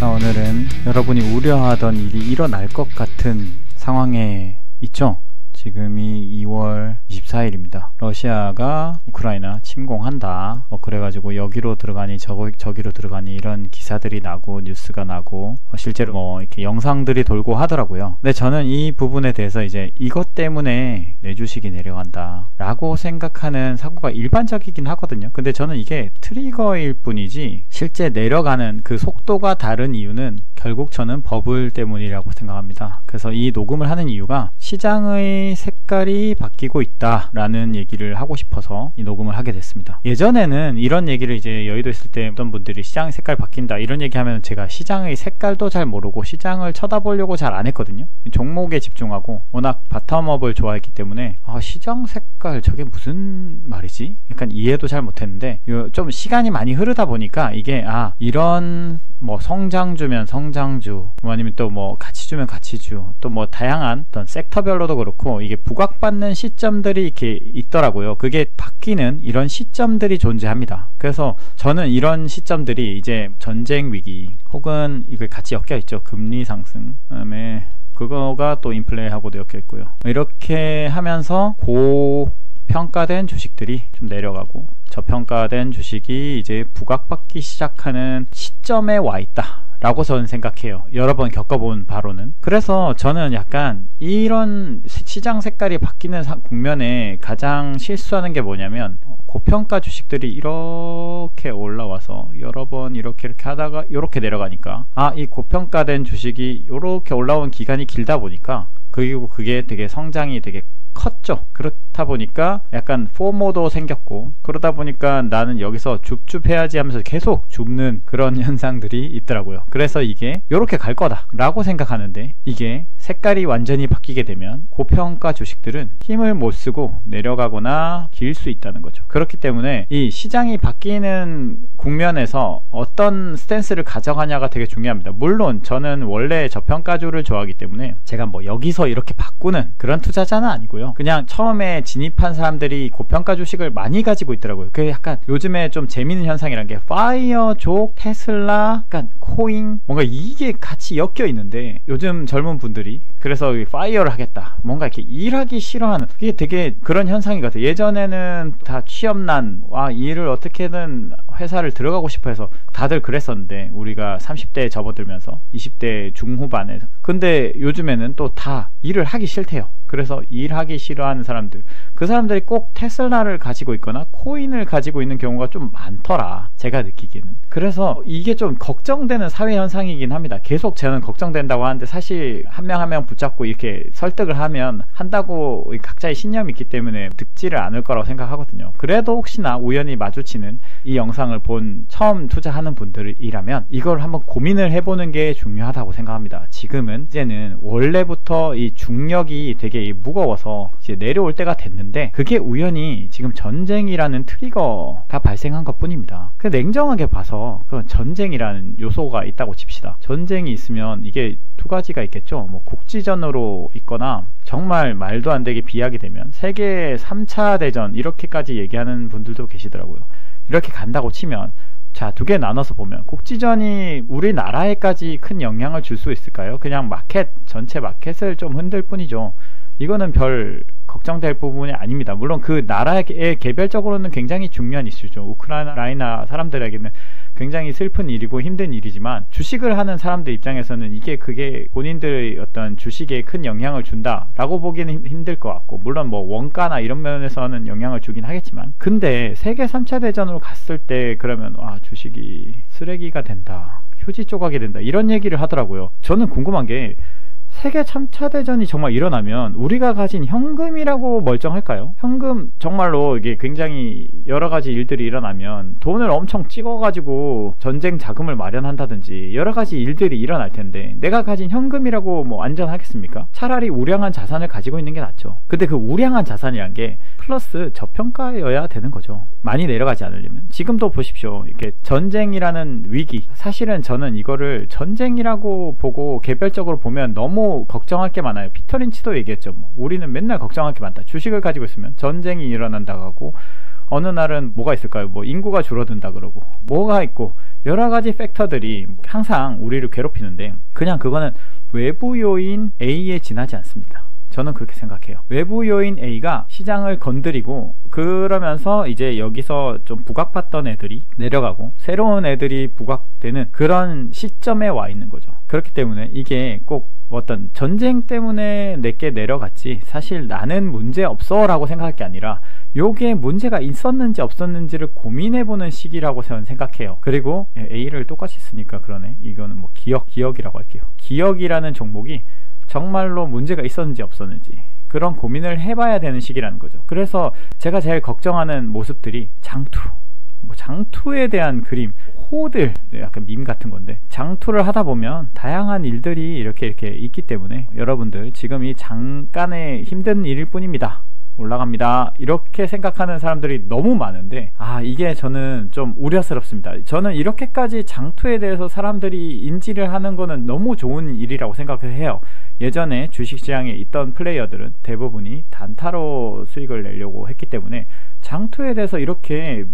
자, 오늘은 여러분이 우려하던 일이 일어날 것 같은 상황에 있죠. 지금이 2월 24일입니다. 러시아가 우크라이나 침공한다. 그래가지고 여기로 들어가니 저기로 들어가니 이런 기사들이 나고 뉴스가 나고 실제로 이렇게 영상들이 돌고 하더라고요. 근데 저는 이 부분에 대해서 이제 이것 때문에 내 주식이 내려간다 라고 생각하는 사고가 일반적이긴 하거든요. 근데 저는 이게 트리거일 뿐이지 실제 내려가는 그 속도가 다른 이유는 결국 저는 버블 때문이라고 생각합니다. 그래서 이 녹음을 하는 이유가 시장의 색깔이 바뀌고 있다 라는 얘기를 하고 싶어서 이 녹음을 하게 됐습니다. 예전에는 이런 얘기를 이제 여의도 있을 때 어떤 분들이 시장 색깔 바뀐다 이런 얘기하면 제가 시장의 색깔도 잘 모르고 시장을 쳐다보려고 잘 안 했거든요. 종목에 집중하고 워낙 바텀업을 좋아했기 때문에 시장 색깔 저게 무슨 말이지? 약간 이해도 잘 못했는데 좀 시간이 많이 흐르다 보니까 이게 이런 성장주면 성장주 아니면 또 가치주면 가치주 또 다양한 어떤 섹터별로도 그렇고 이게 부각받는 시점들이 이렇게 있더라고요. 그게 바뀌는 이런 시점들이 존재합니다. 그래서 저는 이런 시점들이 이제 전쟁 위기 혹은 이거 같이 엮여 있죠. 금리 상승 그다음에 그거가 또 인플레하고도 엮여 있고요. 이렇게 하면서 고평가된 주식들이 좀 내려가고 저평가된 주식이 이제 부각받기 시작하는 시점에 와 있다 라고 저는 생각해요. 여러 번 겪어본 바로는. 그래서 저는 약간 이런 시장 색깔이 바뀌는 국면에 가장 실수하는 게 뭐냐면 고평가 주식들이 이렇게 올라와서 여러 번 이렇게 하다가 이렇게 내려가니까 이 고평가된 주식이 이렇게 올라온 기간이 길다 보니까 그리고 그게 되게 성장이 되게 컸죠. 그렇다 보니까 약간 포모도 생겼고 그러다 보니까 나는 여기서 줍줍해야지 하면서 계속 줍는 그런 현상들이 있더라고요. 그래서 이게 이렇게 갈 거다 라고 생각하는데 이게 색깔이 완전히 바뀌게 되면 고평가 주식들은 힘을 못 쓰고 내려가거나 길 수 있다는 거죠. 그렇기 때문에 이 시장이 바뀌는 국면에서 어떤 스탠스를 가져가냐가 되게 중요합니다. 물론 저는 원래 저평가주를 좋아하기 때문에 제가 여기서 이렇게 바꾸는 그런 투자자는 아니고요. 그냥 처음에 진입한 사람들이 고평가 주식을 많이 가지고 있더라고요. 그게 약간 요즘에 좀 재미있는 현상이란 게 파이어족, 테슬라, 약간 코인 뭔가 이게 같이 엮여 있는데 요즘 젊은 분들이 그래서 파이어를 하겠다 뭔가 이렇게 일하기 싫어하는 이게 되게 그런 현상인 것 같아요. 예전에는 다 취업난 일을 어떻게든 회사를 들어가고 싶어 해서 다들 그랬었는데 우리가 30대에 접어들면서 20대 중후반에서 근데 요즘에는 또 다 일을 하기 싫대요. 그래서 일하기 싫어하는 사람들 그 사람들이 꼭 테슬라를 가지고 있거나 코인을 가지고 있는 경우가 좀 많더라 제가 느끼기에는. 그래서 이게 좀 걱정되는 사회 현상이긴 합니다. 계속 저는 걱정된다고 하는데 사실 한 명 한 명 붙잡고 이렇게 설득을 하면 한다고 각자의 신념이 있기 때문에 듣지를 않을 거라고 생각하거든요. 그래도 혹시나 우연히 마주치는 이 영상을 본 처음 투자하는 분들이라면 이걸 한번 고민을 해보는 게 중요하다고 생각합니다. 지금은 이제는 원래부터 이 중력이 되게 무거워서 이제 내려올 때가 됐는데 그게 우연히 지금 전쟁이라는 트리거가 발생한 것 뿐입니다. 근데 냉정하게 봐서 그 전쟁이라는 요소가 있다고 칩시다. 전쟁이 있으면 이게 두 가지가 있겠죠. 국지전으로 있거나 정말 말도 안 되게 비약이 되면 세계 3차 대전 이렇게까지 얘기하는 분들도 계시더라고요. 이렇게 간다고 치면 자, 두 개 나눠서 보면 국지전이 우리나라에까지 큰 영향을 줄 수 있을까요? 그냥 전체 마켓을 좀 흔들 뿐이죠. 이거는 별 걱정될 부분이 아닙니다. 물론 그 나라의 개별적으로는 굉장히 중요한 이슈죠. 우크라이나 사람들에게는 굉장히 슬픈 일이고 힘든 일이지만 주식을 하는 사람들 입장에서는 그게 본인들의 어떤 주식에 큰 영향을 준다라고 보기는 힘들 것 같고 물론 원가나 이런 면에서는 영향을 주긴 하겠지만 근데 세계 3차 대전으로 갔을 때 그러면 주식이 쓰레기가 된다. 휴지 조각이 된다. 이런 얘기를 하더라고요. 저는 궁금한 게 세계 3차 대전이 정말 일어나면 우리가 가진 현금이라고 멀쩡할까요? 현금 정말로 이게 굉장히 여러 가지 일들이 일어나면 돈을 엄청 찍어가지고 전쟁 자금을 마련한다든지 여러 가지 일들이 일어날 텐데 내가 가진 현금이라고 안전하겠습니까? 차라리 우량한 자산을 가지고 있는 게 낫죠. 근데 그 우량한 자산이란 게 플러스 저평가여야 되는 거죠. 많이 내려가지 않으려면. 지금도 보십시오. 이렇게 전쟁이라는 위기. 사실은 저는 이거를 전쟁이라고 보고 개별적으로 보면 너무 걱정할 게 많아요. 피터 린치도 얘기했죠. 우리는 맨날 걱정할 게 많다. 주식을 가지고 있으면 전쟁이 일어난다고 하고 어느 날은 뭐가 있을까요? 인구가 줄어든다 그러고 뭐가 있고 여러가지 팩터들이 항상 우리를 괴롭히는데 그냥 그거는 외부 요인 A에 지나지 않습니다. 저는 그렇게 생각해요. 외부 요인 A가 시장을 건드리고 그러면서 이제 여기서 좀 부각받던 애들이 내려가고 새로운 애들이 부각되는 그런 시점에 와 있는 거죠. 그렇기 때문에 이게 꼭 어떤 전쟁 때문에 내게 내려갔지 사실 나는 문제 없어 라고 생각할 게 아니라 요게 문제가 있었는지 없었는지를 고민해보는 시기라고 저는 생각해요. 그리고 A를 똑같이 쓰니까 그러네. 이거는 뭐 기억이라고 할게요. 기억이라는 종목이 정말로 문제가 있었는지 없었는지 그런 고민을 해봐야 되는 시기라는 거죠. 그래서 제가 제일 걱정하는 모습들이 장투에 대한 그림, 호들, 약간 밈 같은 건데 장투를 하다 보면 다양한 일들이 이렇게 있기 때문에 여러분들 지금 이 잠깐의 힘든 일일 뿐입니다. 올라갑니다. 이렇게 생각하는 사람들이 너무 많은데 이게 저는 좀 우려스럽습니다. 저는 이렇게까지 장투에 대해서 사람들이 인지를 하는 거는 너무 좋은 일이라고 생각을 해요. 예전에 주식시장에 있던 플레이어들은 대부분이 단타로 수익을 내려고 했기 때문에 장투에 대해서 이렇게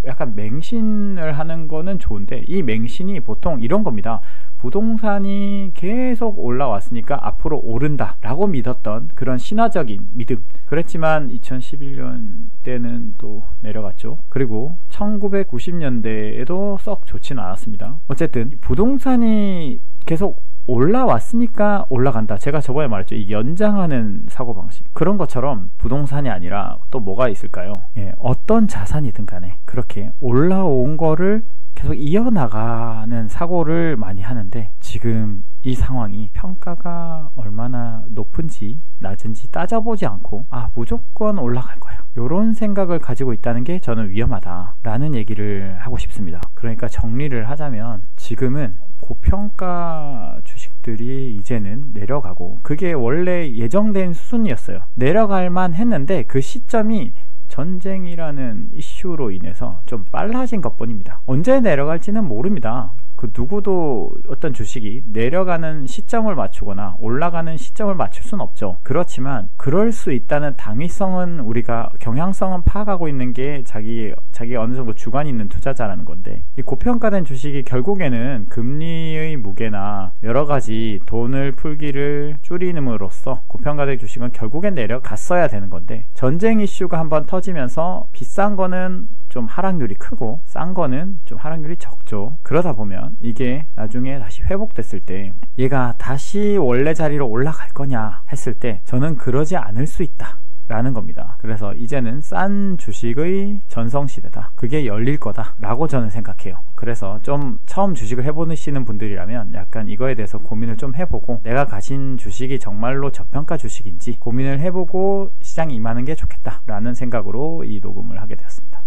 약간 맹신을 하는 거는 좋은데 이 맹신이 보통 이런 겁니다. 부동산이 계속 올라왔으니까 앞으로 오른다 라고 믿었던 그런 신화적인 믿음. 그랬지만 2011년 때는 또 내려갔죠. 그리고 1990년대에도 썩 좋지는 않았습니다. 어쨌든 부동산이 계속 올라왔으니까 올라간다. 제가 저번에 말했죠. 이 연장하는 사고방식. 그런 것처럼 부동산이 아니라 또 뭐가 있을까요? 어떤 자산이든 간에 그렇게 올라온 거를 계속 이어나가는 사고를 많이 하는데 지금 이 상황이 평가가 얼마나 높은지 낮은지 따져보지 않고 무조건 올라갈 거야 이런 생각을 가지고 있다는 게 저는 위험하다라는 얘기를 하고 싶습니다. 그러니까 정리를 하자면 지금은 고평가 주식들이 이제는 내려가고 그게 원래 예정된 수순이었어요. 내려갈만 했는데 그 시점이 전쟁이라는 이슈로 인해서 좀 빨라진 것 뿐입니다. 언제 내려갈지는 모릅니다. 그 누구도 어떤 주식이 내려가는 시점을 맞추거나 올라가는 시점을 맞출 수는 없죠. 그렇지만 그럴 수 있다는 당위성은 우리가 경향성은 파악하고 있는 게 자기 어느 정도 주관이 있는 투자자라는 건데 이 고평가된 주식이 결국에는 금리의 무게나 여러 가지 돈을 풀기를 줄이는으로써 고평가된 주식은 결국엔 내려갔어야 되는 건데 전쟁 이슈가 한번 터지면서 비싼 거는 좀 하락률이 크고 싼 거는 좀 하락률이 적죠. 그러다 보면 이게 나중에 다시 회복됐을 때 얘가 다시 원래 자리로 올라갈 거냐 했을 때 저는 그러지 않을 수 있다 라는 겁니다. 그래서 이제는 싼 주식의 전성시대다. 그게 열릴 거다 라고 저는 생각해요. 그래서 좀 처음 주식을 해보시는 분들이라면 약간 이거에 대해서 고민을 좀 해보고 내가 가진 주식이 정말로 저평가 주식인지 고민을 해보고 시장에 임하는 게 좋겠다 라는 생각으로 이 녹음을 하게 되었습니다.